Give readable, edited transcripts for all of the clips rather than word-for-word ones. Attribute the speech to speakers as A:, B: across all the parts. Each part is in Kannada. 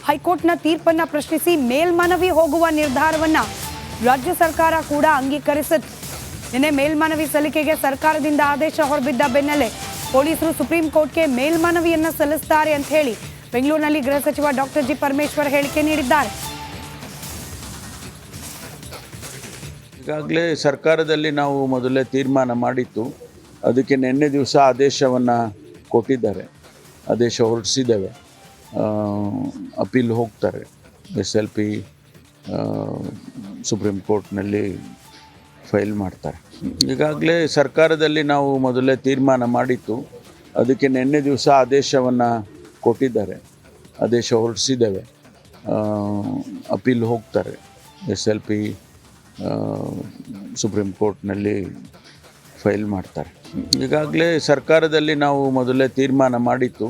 A: ಹೈಕೋರ್ಟ್ನ ತೀರ್ಪನ್ನ ಪ್ರಶ್ನಿಸಿ ಮೇಲ್ಮನವಿ ಹೋಗುವ ನಿರ್ಧಾರವನ್ನ ರಾಜ್ಯ ಸರ್ಕಾರ ಕೂಡ ಅಂಗೀಕರಿಸಿತು. ನಿನ್ನೆ ಮೇಲ್ಮನವಿ ಸಲ್ಲಿಕೆಗೆ ಸರ್ಕಾರದಿಂದ ಆದೇಶ ಹೊರಬಿದ್ದ ಬೆನ್ನಲ್ಲೇ ಪೊಲೀಸರು ಸುಪ್ರೀಂ ಕೋರ್ಟ್ಗೆ ಮೇಲ್ಮನವಿಯನ್ನ ಸಲ್ಲಿಸುತ್ತಾರೆ ಅಂತ ಹೇಳಿ ಬೆಂಗಳೂರಿನಲ್ಲಿ ಗೃಹ ಸಚಿವ ಡಾಕ್ಟರ್ ಜಿ ಪರಮೇಶ್ವರ್ ಹೇಳಿಕೆ ನೀಡಿದ್ದಾರೆ.
B: ಈಗಾಗಲೇ ಸರ್ಕಾರದಲ್ಲಿ ನಾವು ಮೊದಲೇ ತೀರ್ಮಾನ ಮಾಡಿತ್ತು. ಅದಕ್ಕೆ ನಿನ್ನೆ ದಿವಸ ಆದೇಶವನ್ನು ಕೊಟ್ಟಿದ್ದಾರೆ, ಆದೇಶ ಹೊರಡಿಸಿದ್ದೇವೆ. ಅಪೀಲ್ ಹೋಗ್ತಾರೆ, SLP ಸುಪ್ರೀಂ ಕೋರ್ಟ್ನಲ್ಲಿ ಫೈಲ್ ಮಾಡ್ತಾರೆ. ಈಗಾಗಲೇ ಸರ್ಕಾರದಲ್ಲಿ ನಾವು ಮೊದಲೇ ತೀರ್ಮಾನ ಮಾಡಿತ್ತು. ಅದಕ್ಕೆ ನಿನ್ನೆ ದಿವಸ ಆದೇಶವನ್ನು ಕೊಟ್ಟಿದ್ದಾರೆ, ಆದೇಶ ಹೊರಡಿಸಿದ್ದೇವೆ. ಅಪೀಲ್ ಹೋಗ್ತಾರೆ, SLP ಸುಪ್ರೀಂ ಕೋರ್ಟ್ನಲ್ಲಿ ಫೈಲ್ ಮಾಡ್ತಾರೆ. ಈಗಾಗಲೇ ಸರ್ಕಾರದಲ್ಲಿ ನಾವು ಮೊದಲೇ ತೀರ್ಮಾನ ಮಾಡಿತ್ತು.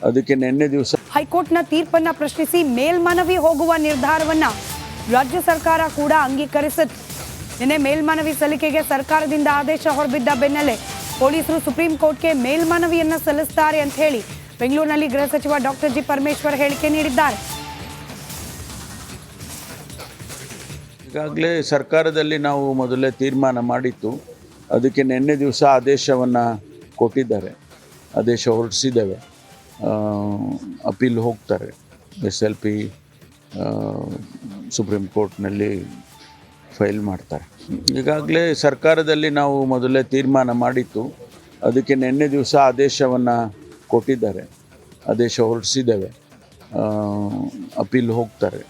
B: ಅದಕ್ಕೆ ನಿನ್ನೆ ದಿವಸ
A: ಹೈಕೋರ್ಟ್ನ ತೀರ್ಪನ್ನ ಪ್ರಶ್ನಿಸಿ ಮೇಲ್ಮನವಿ ಹೋಗುವ ನಿರ್ಧಾರವನ್ನ ರಾಜ್ಯ ಸರ್ಕಾರ ಕೂಡ ಅಂಗೀಕರಿಸಿತು. ನಿನ್ನೆ ಮೇಲ್ಮನವಿ ಸಲ್ಲಿಕೆಗೆ ಸರ್ಕಾರದಿಂದ ಆದೇಶ ಹೊರಬಿದ್ದ ಬೆನ್ನಲ್ಲೇ ಪೊಲೀಸರು ಸುಪ್ರೀಂ ಕೋರ್ಟ್ಗೆ ಮೇಲ್ಮನವಿಯನ್ನ ಸಲ್ಲಿಸುತ್ತಾರೆ ಅಂತ ಹೇಳಿ ಬೆಂಗಳೂರಿನಲ್ಲಿ ಗೃಹ ಸಚಿವ ಡಾಕ್ಟರ್ ಜಿ ಪರಮೇಶ್ವರ್ ಹೇಳಿಕೆ ನೀಡಿದ್ದಾರೆ.
B: ಈಗಾಗಲೇ ಸರ್ಕಾರದಲ್ಲಿ ನಾವು ಮೊದಲೇ ತೀರ್ಮಾನ ಮಾಡಿತ್ತು. ಅದಕ್ಕೆ ನಿನ್ನೆ ದಿವಸ ಆದೇಶವನ್ನು ಕೊಟ್ಟಿದ್ದಾರೆ, ಆದೇಶ ಹೊರಡಿಸಿದ್ದೇವೆ. ಅಪೀಲ್ ಹೋಗ್ತಾರೆ, SLP ಸುಪ್ರೀಂ ಕೋರ್ಟ್ನಲ್ಲಿ ಫೈಲ್ ಮಾಡ್ತಾರೆ. ಈಗಾಗಲೇ ಸರ್ಕಾರದಲ್ಲಿ ನಾವು ಮೊದಲೇ ತೀರ್ಮಾನ ಮಾಡಿತ್ತು. ಅದಕ್ಕೆ ನಿನ್ನೆ ದಿವಸ ಆದೇಶವನ್ನು ಕೊಟ್ಟಿದ್ದಾರೆ, ಆದೇಶ ಹೊರಡಿಸಿದ್ದೇವೆ. ಅಪೀಲ್ ಹೋಗ್ತಾರೆ,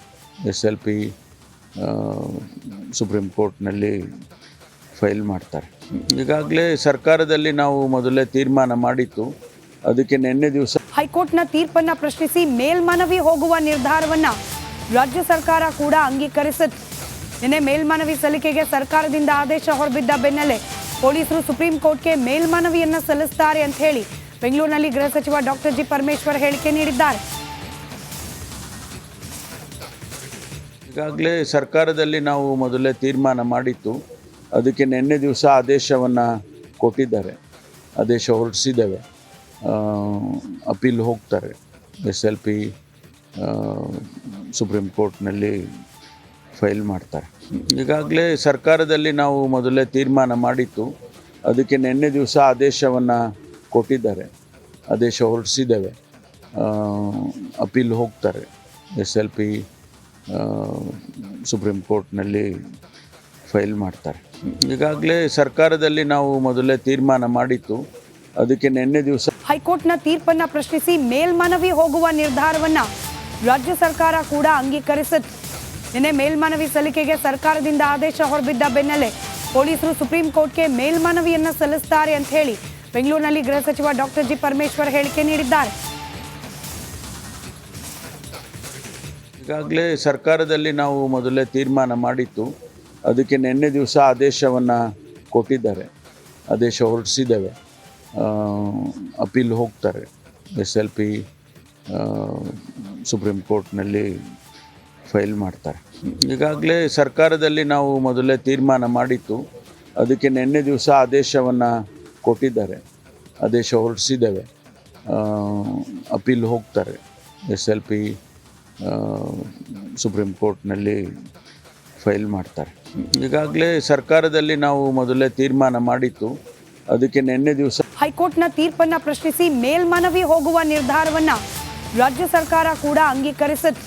B: SLP ಸುಪ್ರೀಂ ಕೋರ್ಟ್ನಲ್ಲಿ ಫೈಲ್ ಮಾಡ್ತಾರೆ. ಈಗಾಗಲೇ ಸರ್ಕಾರದಲ್ಲಿ ನಾವು ಮೊದಲೇ ತೀರ್ಮಾನ ಮಾಡಿತ್ತು. ಅದಕ್ಕೆ ನಿನ್ನೆ ದಿವಸ
A: ಹೈಕೋರ್ಟ್ನ ತೀರ್ಪನ್ನ ಪ್ರಶ್ನಿಸಿ ಮೇಲ್ಮನವಿ ಹೋಗುವ ನಿರ್ಧಾರವನ್ನ ರಾಜ್ಯ ಸರ್ಕಾರ ಕೂಡ ಅಂಗೀಕರಿಸಿತು. ನಿನ್ನೆ ಮೇಲ್ಮನವಿ ಸಲ್ಲಿಕೆಗೆ ಸರ್ಕಾರದಿಂದ ಆದೇಶ ಹೊರಬಿದ್ದ ಬೆನ್ನಲ್ಲೇ ಪೊಲೀಸರು ಸುಪ್ರೀಂ ಕೋರ್ಟ್ಗೆ ಮೇಲ್ಮನವಿಯನ್ನ ಸಲ್ಲಿಸುತ್ತಾರೆ ಅಂತ ಹೇಳಿ ಬೆಂಗಳೂರಿನಲ್ಲಿ ಗೃಹ ಸಚಿವ ಡಾಕ್ಟರ್ ಜಿ ಪರಮೇಶ್ವರ್ ಹೇಳಿಕೆ ನೀಡಿದ್ದಾರೆ.
B: ಈಗಾಗಲೇ ಸರ್ಕಾರದಲ್ಲಿ ನಾವು ಮೊದಲೇ ತೀರ್ಮಾನ ಮಾಡಿತ್ತು. ಅದಕ್ಕೆ ನಿನ್ನೆ ದಿವಸ ಆದೇಶವನ್ನು ಕೊಟ್ಟಿದ್ದಾರೆ, ಆದೇಶ ಹೊರಡಿಸಿದ್ದೇವೆ. ಅಪೀಲ್ ಹೋಗ್ತಾರೆ, SLP ಸುಪ್ರೀಂ ಕೋರ್ಟ್ನಲ್ಲಿ ಫೈಲ್ ಮಾಡ್ತಾರೆ. ಈಗಾಗಲೇ ಸರ್ಕಾರದಲ್ಲಿ ನಾವು ಮೊದಲೇ ತೀರ್ಮಾನ ಮಾಡಿತ್ತು. ಅದಕ್ಕೆ ನಿನ್ನೆ ದಿವಸ ಆದೇಶವನ್ನು ಕೊಟ್ಟಿದ್ದಾರೆ, ಆದೇಶ ಹೊರಡಿಸಿದ್ದೇವೆ. ಅಪೀಲ್ ಹೋಗ್ತಾರೆ, SLP ಸುಪ್ರೀಂ ಕೋರ್ಟ್ನಲ್ಲಿ ಫೈಲ್ ಮಾಡ್ತಾರೆ. ಈಗಾಗಲೇ ಸರ್ಕಾರದಲ್ಲಿ ನಾವು ಮೊದಲೇ ತೀರ್ಮಾನ ಮಾಡಿತ್ತು. ಅದಕ್ಕೆ ನಿನ್ನೆ ದಿವಸ
A: ಹೈಕೋರ್ಟ್ನ ತೀರ್ಪನ್ನ ಪ್ರಶ್ನಿಸಿ ಮೇಲ್ಮನವಿ ಹೋಗುವ ನಿರ್ಧಾರವನ್ನ ರಾಜ್ಯ ಸರ್ಕಾರ ಕೂಡ ಅಂಗೀಕರಿಸಿತು. ನಿನ್ನೆ ಮೇಲ್ಮನವಿ ಸಲ್ಲಿಕೆಗೆ ಸರ್ಕಾರದಿಂದ ಆದೇಶ ಹೊರಬಿದ್ದ ಬೆನ್ನಲ್ಲೇ ಪೊಲೀಸರು ಸುಪ್ರೀಂ ಕೋರ್ಟ್ಗೆ ಮೇಲ್ಮನವಿಯನ್ನ ಸಲ್ಲಿಸುತ್ತಾರೆ ಅಂತ ಹೇಳಿ ಬೆಂಗಳೂರಿನಲ್ಲಿ ಗೃಹ ಸಚಿವ ಡಾಕ್ಟರ್ ಜಿ ಪರಮೇಶ್ವರ್ ಹೇಳಿಕೆ ನೀಡಿದ್ದಾರೆ.
B: ಈಗಾಗಲೇ ಸರ್ಕಾರದಲ್ಲಿ ನಾವು ಮೊದಲೇ ತೀರ್ಮಾನ ಮಾಡಿತ್ತು. ಅದಕ್ಕೆ ನಿನ್ನೆ ದಿವಸ ಆದೇಶವನ್ನು ಕೊಟ್ಟಿದ್ದಾರೆ, ಆದೇಶ ಹೊರಡಿಸಿದ್ದೇವೆ. ಅಪೀಲ್ ಹೋಗ್ತಾರೆ, SLP ಸುಪ್ರೀಂ ಕೋರ್ಟ್ನಲ್ಲಿ ಫೈಲ್ ಮಾಡ್ತಾರೆ. ಈಗಾಗಲೇ ಸರ್ಕಾರದಲ್ಲಿ ನಾವು ಮೊದಲೇ ತೀರ್ಮಾನ ಮಾಡಿತ್ತು. ಅದಕ್ಕೆ ನಿನ್ನೆ ದಿವಸ ಆದೇಶವನ್ನು ಕೊಟ್ಟಿದ್ದಾರೆ, ಆದೇಶ ಹೊರಡಿಸಿದ್ದೇವೆ. ಅಪೀಲ್ ಹೋಗ್ತಾರೆ, SLP ಸುಪ್ರೀಂ ಕೋರ್ಟ್ನಲ್ಲಿ ಫೈಲ್ ಮಾಡ್ತಾರೆ. ಈಗಾಗಲೇ ಸರ್ಕಾರದಲ್ಲಿ ನಾವು ಮೊದಲೇ ತೀರ್ಮಾನ ಮಾಡಿತ್ತು. ಅದಕ್ಕೆ ನಿನ್ನೆ ದಿವಸ
A: ಹೈಕೋರ್ಟ್ನ ತೀರ್ಪನ್ನ ಪ್ರಶ್ನಿಸಿ ಮೇಲ್ಮನವಿ ಹೋಗುವ ನಿರ್ಧಾರವನ್ನ ರಾಜ್ಯ ಸರ್ಕಾರ ಕೂಡ ಅಂಗೀಕರಿಸಿತು.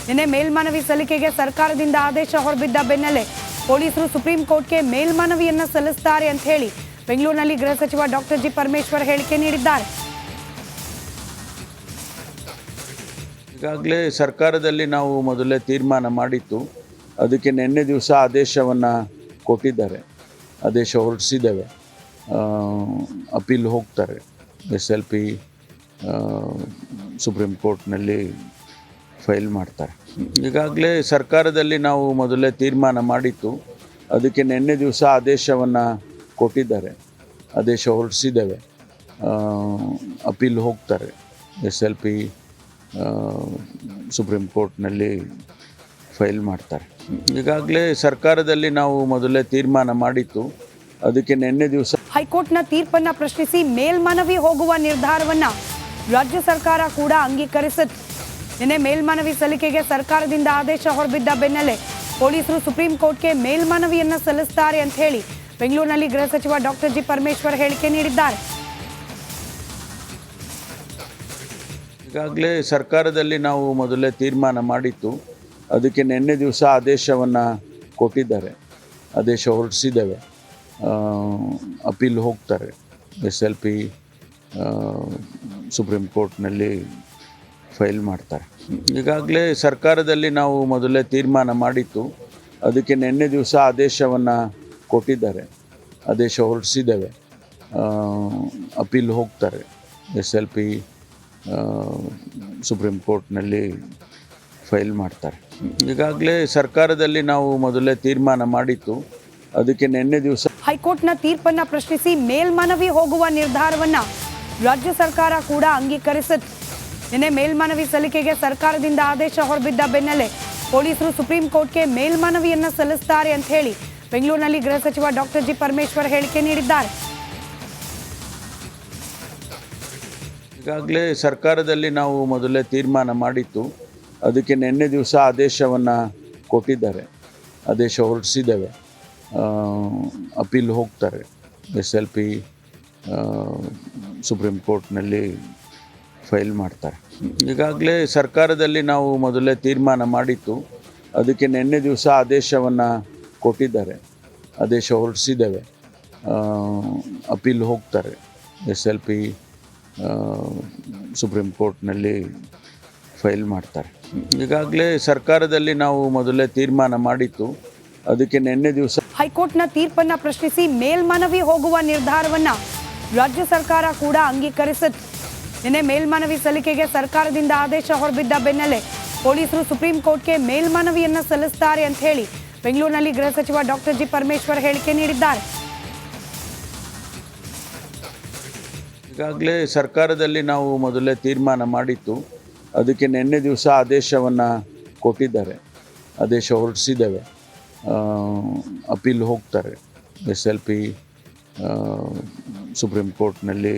A: ನಿನ್ನೆ ಮೇಲ್ಮನವಿ ಸಲ್ಲಿಕೆಗೆ ಸರ್ಕಾರದಿಂದ ಆದೇಶ ಹೊರಬಿದ್ದ ಬೆನ್ನಲ್ಲೇ ಪೊಲೀಸರು ಸುಪ್ರೀಂ ಕೋರ್ಟ್ಗೆ ಮೇಲ್ಮನವಿಯನ್ನ ಸಲ್ಲಿಸುತ್ತಾರೆ ಅಂತ ಹೇಳಿ ಬೆಂಗಳೂರಿನಲ್ಲಿ ಗೃಹ ಸಚಿವ ಡಾಕ್ಟರ್ ಜಿ ಪರಮೇಶ್ವರ್ ಹೇಳಿಕೆ ನೀಡಿದ್ದಾರೆ.
B: ಈಗಾಗಲೇ ಸರ್ಕಾರದಲ್ಲಿ ನಾವು ಮೊದಲೇ ತೀರ್ಮಾನ ಮಾಡಿತ್ತು. ಅದಕ್ಕೆ ನಿನ್ನೆ ದಿವಸ ಆದೇಶವನ್ನು ಕೊಟ್ಟಿದ್ದಾರೆ, ಆದೇಶ ಹೊರಡಿಸಿದ್ದೇವೆ. ಅಪೀಲ್ ಹೋಗ್ತಾರೆ, SLP ಸುಪ್ರೀಂ ಕೋರ್ಟ್ನಲ್ಲಿ ಫೈಲ್ ಮಾಡ್ತಾರೆ. ಈಗಾಗಲೇ ಸರ್ಕಾರದಲ್ಲಿ ನಾವು ಮೊದಲೇ ತೀರ್ಮಾನ ಮಾಡಿತ್ತು. ಅದಕ್ಕೆ ನಿನ್ನೆ ದಿವಸ ಆದೇಶವನ್ನು ಕೊಟ್ಟಿದ್ದಾರೆ, ಆದೇಶ ಹೊರಡಿಸಿದ್ದೇವೆ. ಅಪೀಲ್ ಹೋಗ್ತಾರೆ, SLP ಸುಪ್ರೀಂ ಕೋರ್ಟ್ನಲ್ಲಿ ಫೈಲ್ ಮಾಡ್ತಾರೆ. ಈಗಾಗಲೇ ಸರ್ಕಾರದಲ್ಲಿ ನಾವು ಮೊದಲೇ ತೀರ್ಮಾನ ಮಾಡಿತ್ತು. ಅದಕ್ಕೆ ನಿನ್ನೆ ದಿವಸ
A: ಹೈಕೋರ್ಟ್ನ ತೀರ್ಪನ್ನ ಪ್ರಶ್ನಿಸಿ ಮೇಲ್ಮನವಿ ಹೋಗುವ ನಿರ್ಧಾರವನ್ನ ರಾಜ್ಯ ಸರ್ಕಾರ ಕೂಡ ಅಂಗೀಕರಿಸಿತು. ನಿನ್ನೆ ಮೇಲ್ಮನವಿ ಸಲ್ಲಿಕೆಗೆ ಸರ್ಕಾರದಿಂದ ಆದೇಶ ಹೊರಬಿದ್ದ ಬೆನ್ನಲ್ಲೇ ಪೊಲೀಸರು ಸುಪ್ರೀಂ ಕೋರ್ಟ್ಗೆ ಮೇಲ್ಮನವಿಯನ್ನ ಸಲ್ಲಿಸುತ್ತಾರೆ ಅಂತ ಹೇಳಿ ಬೆಂಗಳೂರಿನಲ್ಲಿ ಗೃಹ ಸಚಿವ ಡಾಕ್ಟರ್ ಜಿ ಪರಮೇಶ್ವರ್ ಹೇಳಿಕೆ ನೀಡಿದ್ದಾರೆ.
B: ಈಗಾಗಲೇ ಸರ್ಕಾರದಲ್ಲಿ ನಾವು ಮೊದಲೇ ತೀರ್ಮಾನ ಮಾಡಿತ್ತು. ಅದಕ್ಕೆ ನಿನ್ನೆ ದಿವಸ ಆದೇಶವನ್ನು ಕೊಟ್ಟಿದ್ದಾರೆ, ಆದೇಶ ಹೊರಡಿಸಿದ್ದೇವೆ. ಅಪೀಲ್ ಹೋಗ್ತಾರೆ, SLP ಸುಪ್ರೀಂ ಕೋರ್ಟ್ನಲ್ಲಿ ಫೈಲ್ ಮಾಡ್ತಾರೆ. ಈಗಾಗಲೇ ಸರ್ಕಾರದಲ್ಲಿ ನಾವು ಮೊದಲೇ ತೀರ್ಮಾನ ಮಾಡಿತ್ತು. ಅದಕ್ಕೆ ನಿನ್ನೆ ದಿವಸ ಆದೇಶವನ್ನು ಕೊಟ್ಟಿದ್ದಾರೆ, ಆದೇಶ ಹೊರಡಿಸಿದ್ದೇವೆ. ಅಪೀಲ್ ಹೋಗ್ತಾರೆ, SLP ಸುಪ್ರೀಂ ಕೋರ್ಟ್ನಲ್ಲಿ ಫೈಲ್ ಮಾಡ್ತಾರೆ. ಈಗಾಗಲೇ ಸರ್ಕಾರದಲ್ಲಿ ನಾವು ಮೊದಲೇ ತೀರ್ಮಾನ ಮಾಡಿತ್ತು. ಅದಕ್ಕೆ ನಿನ್ನೆ ದಿವಸ
A: ಹೈಕೋರ್ಟ್ನ ತೀರ್ಪನ್ನ ಪ್ರಶ್ನಿಸಿ ಮೇಲ್ಮನವಿ ಹೋಗುವ ನಿರ್ಧಾರವನ್ನ ರಾಜ್ಯ ಸರ್ಕಾರ ಕೂಡ ಅಂಗೀಕರಿಸಿತ್ತು. ನಿನ್ನೆ ಮೇಲ್ಮನವಿ ಸಲ್ಲಿಕೆಗೆ ಸರ್ಕಾರದಿಂದ ಆದೇಶ ಹೊರಬಿದ್ದ ಬೆನ್ನಲ್ಲೇ ಪೊಲೀಸರು ಸುಪ್ರೀಂ ಕೋರ್ಟ್ಗೆ ಮೇಲ್ಮನವಿಯನ್ನ ಸಲ್ಲಿಸುತ್ತಾರೆ ಅಂತ ಹೇಳಿ ಬೆಂಗಳೂರಿನಲ್ಲಿ ಗೃಹ ಸಚಿವ ಡಾಕ್ಟರ್ ಜಿ ಪರಮೇಶ್ವರ್ ಹೇಳಿಕೆ ನೀಡಿದ್ದಾರೆ.
B: ಈಗಾಗಲೇ ಸರ್ಕಾರದಲ್ಲಿ ನಾವು ಮೊದಲೇ ತೀರ್ಮಾನ ಮಾಡಿತ್ತು. ಅದಕ್ಕೆ ನಿನ್ನೆ ದಿವಸ ಆದೇಶವನ್ನು ಕೊಟ್ಟಿದ್ದಾರೆ, ಆದೇಶ ಹೊರಡಿಸಿದ್ದೇವೆ. ಅಪೀಲ್ ಹೋಗ್ತಾರೆ, SLP ಸುಪ್ರೀಂ ಕೋರ್ಟ್ನಲ್ಲಿ ಫೈಲ್ ಮಾಡ್ತಾರೆ. ಈಗಾಗಲೇ ಸರ್ಕಾರದಲ್ಲಿ ನಾವು ಮೊದಲೇ ತೀರ್ಮಾನ ಮಾಡಿತ್ತು. ಅದಕ್ಕೆ ನಿನ್ನೆ ದಿವಸ ಆದೇಶವನ್ನು ಕೊಟ್ಟಿದ್ದಾರೆ, ಆದೇಶ ಹೊರಡಿಸಿದ್ದೇವೆ. ಅಪೀಲ್ ಹೋಗ್ತಾರೆ, SLP ಸುಪ್ರೀಂ ಕೋರ್ಟ್ನಲ್ಲಿ ಫೈಲ್ ಮಾಡ್ತಾರೆ. ಈಗಾಗಲೇ ಸರ್ಕಾರದಲ್ಲಿ ನಾವು ಮೊದಲೇ ತೀರ್ಮಾನ ಮಾಡಿತ್ತು. ಅದಕ್ಕೆ ನಿನ್ನೆ ದಿವಸ
A: ಹೈಕೋರ್ಟ್ನ ತೀರ್ಪನ್ನ ಪ್ರಶ್ನಿಸಿ ಮೇಲ್ಮನವಿ ಹೋಗುವ ನಿರ್ಧಾರವನ್ನ ರಾಜ್ಯ ಸರ್ಕಾರ ಕೂಡ ಅಂಗೀಕರಿಸಿತ್ತು. ನಿನ್ನೆ ಮೇಲ್ಮನವಿ ಸಲ್ಲಿಕೆಗೆ ಸರ್ಕಾರದಿಂದ ಆದೇಶ ಹೊರಬಿದ್ದ ಬೆನ್ನಲ್ಲೇ ಪೊಲೀಸರು ಸುಪ್ರೀಂ ಕೋರ್ಟ್ಗೆ ಮೇಲ್ಮನವಿಯನ್ನ ಸಲ್ಲಿಸುತ್ತಾರೆ ಅಂತ ಹೇಳಿ ಬೆಂಗಳೂರಿನಲ್ಲಿ ಗೃಹ ಸಚಿವ ಡಾಕ್ಟರ್ ಜಿ ಪರಮೇಶ್ವರ್ ಹೇಳಿಕೆ ನೀಡಿದ್ದಾರೆ.
B: ಈಗಾಗಲೇ ಸರ್ಕಾರದಲ್ಲಿ ನಾವು ಮೊದಲೇ ತೀರ್ಮಾನ ಮಾಡಿತ್ತು. ಅದಕ್ಕೆ ನಿನ್ನೆ ದಿವಸ ಆದೇಶವನ್ನು ಕೊಟ್ಟಿದ್ದಾರೆ, ಆದೇಶ ಹೊರಡಿಸಿದ್ದೇವೆ. ಅಪೀಲ್ ಹೋಗ್ತಾರೆ, SLP ಸುಪ್ರೀಂ ಕೋರ್ಟ್ನಲ್ಲಿ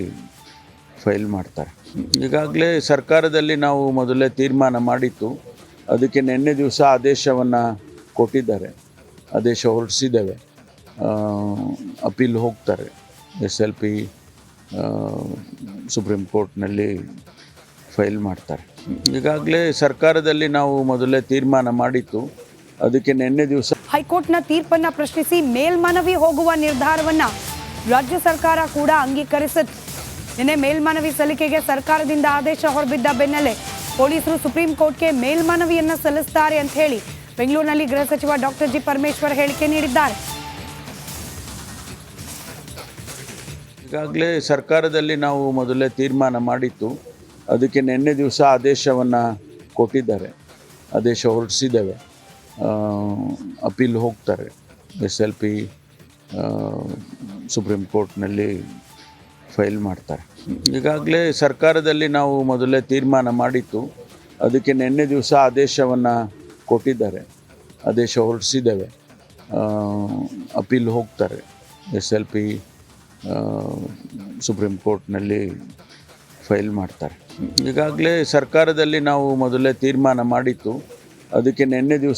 B: ಫೈಲ್ ಮಾಡ್ತಾರೆ. ಈಗಾಗಲೇ ಸರ್ಕಾರದಲ್ಲಿ ನಾವು ಮೊದಲೇ ತೀರ್ಮಾನ ಮಾಡಿತ್ತು. ಅದಕ್ಕೆ ನಿನ್ನೆ ದಿವಸ ಆದೇಶವನ್ನು ಕೊಟ್ಟಿದ್ದಾರೆ, ಆದೇಶ ಹೊರಡಿಸಿದ್ದೇವೆ. ಅಪೀಲ್ ಹೋಗ್ತಾರೆ, SLP ಸುಪ್ರೀಂ ಕೋರ್ಟ್ನಲ್ಲಿ ಫೈಲ್ ಮಾಡ್ತಾರೆ. ಈಗಾಗಲೇ ಸರ್ಕಾರದಲ್ಲಿ ನಾವು ಮೊದಲೇ ತೀರ್ಮಾನ ಮಾಡಿತ್ತು. ಅದಕ್ಕೆ ನಿನ್ನೆ ದಿವಸ
A: ಹೈಕೋರ್ಟ್ನ ತೀರ್ಪನ್ನ ಪ್ರಶ್ನಿಸಿ ಮೇಲ್ಮನವಿ ಹೋಗುವ ನಿರ್ಧಾರವನ್ನ ರಾಜ್ಯ ಸರ್ಕಾರ ಕೂಡ ಅಂಗೀಕರಿಸಿತ್ತು. ನಿನ್ನೆ ಮೇಲ್ಮನವಿ ಸಲ್ಲಿಕೆಗೆ ಸರ್ಕಾರದಿಂದ ಆದೇಶ ಹೊರಬಿದ್ದ ಬೆನ್ನಲ್ಲೇ ಪೊಲೀಸರು ಸುಪ್ರೀಂ ಕೋರ್ಟ್ಗೆ ಮೇಲ್ಮನವಿಯನ್ನ ಸಲ್ಲಿಸುತ್ತಾರೆ ಅಂತ ಹೇಳಿ ಬೆಂಗಳೂರಿನಲ್ಲಿ ಗೃಹ ಸಚಿವ ಡಾಕ್ಟರ್ ಜಿ ಪರಮೇಶ್ವರ್ ಹೇಳಿಕೆ ನೀಡಿದ್ದಾರೆ.
B: ಈಗಾಗಲೇ ಸರ್ಕಾರದಲ್ಲಿ ನಾವು ಮೊದಲೇ ತೀರ್ಮಾನ ಮಾಡಿತ್ತು. ಅದಕ್ಕೆ ನಿನ್ನೆ ದಿವಸ ಆದೇಶವನ್ನು ಕೊಟ್ಟಿದ್ದಾರೆ, ಆದೇಶ ಹೊರಡಿಸಿದ್ದೇವೆ. ಅಪೀಲ್ ಹೋಗ್ತಾರೆ, SLP ಸುಪ್ರೀಂ ಕೋರ್ಟ್ನಲ್ಲಿ ಫೈಲ್ ಮಾಡ್ತಾರೆ. ಈಗಾಗಲೇ ಸರ್ಕಾರದಲ್ಲಿ ನಾವು ಮೊದಲೇ ತೀರ್ಮಾನ ಮಾಡಿತ್ತು. ಅದಕ್ಕೆ ನಿನ್ನೆ ದಿವಸ ಆದೇಶವನ್ನು ಕೊಟ್ಟಿದ್ದಾರೆ, ಆದೇಶ ಹೊರಡಿಸಿದ್ದೇವೆ. ಅಪೀಲ್ ಹೋಗ್ತಾರೆ, SLP ಸುಪ್ರೀಂ ಕೋರ್ಟ್ನಲ್ಲಿ ಫೈಲ್ ಮಾಡ್ತಾರೆ. ಈಗಾಗಲೇ ಸರ್ಕಾರದಲ್ಲಿ ನಾವು ಮೊದಲೇ ತೀರ್ಮಾನ ಮಾಡಿತ್ತು. ಅದಕ್ಕೆ ನಿನ್ನೆ ದಿವಸ